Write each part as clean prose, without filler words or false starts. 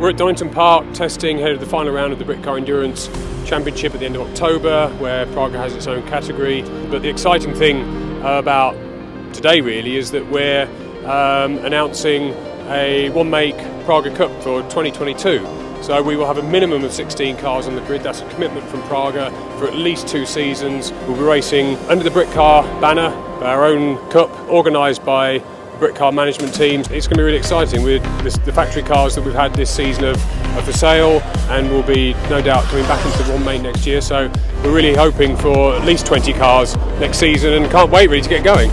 We're at Donington Park testing ahead of the final round of the Britcar Endurance Championship at the end of October, where Praga has its own category. But the exciting thing about today really is that we're announcing a one-make Praga Cup for 2022. So we will have a minimum of 16 cars on the grid. That's a commitment from Praga for at least 2 seasons. We'll be racing under the Britcar banner, our own cup, organised by the Britcar management team. It's going to be really exciting with the factory cars that we've had this season are for sale, and will be no doubt coming back into the one-make next year. So we're really hoping for at least 20 cars next season, and can't wait really to get going.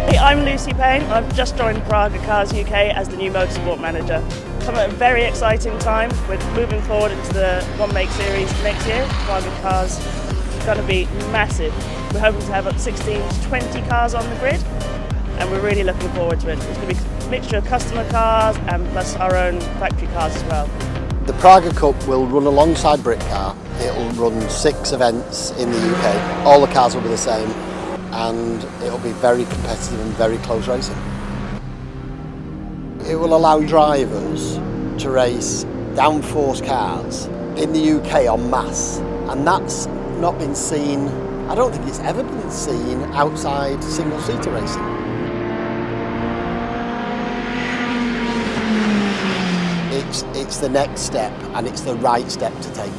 Hey, I'm Lucy Payne. I've just joined Praga Cars UK as the new Motorsport manager. Come at a very exciting time. We're moving forward into the one-make series next year. Praga Cars is going to be massive. We're hoping to have up 16 to 20 cars on the grid, and we're really looking forward to it. It's going to be a mixture of customer cars and plus our own factory cars as well. The Praga Cup will run alongside Britcar. It will run 6 events in the UK. All the cars will be the same, and it will be very competitive and very close racing. It will allow drivers to race downforce cars in the UK en masse, and that's not been seen, I don't think it's ever been seen outside single-seater racing. It's the next step, and it's the right step to take.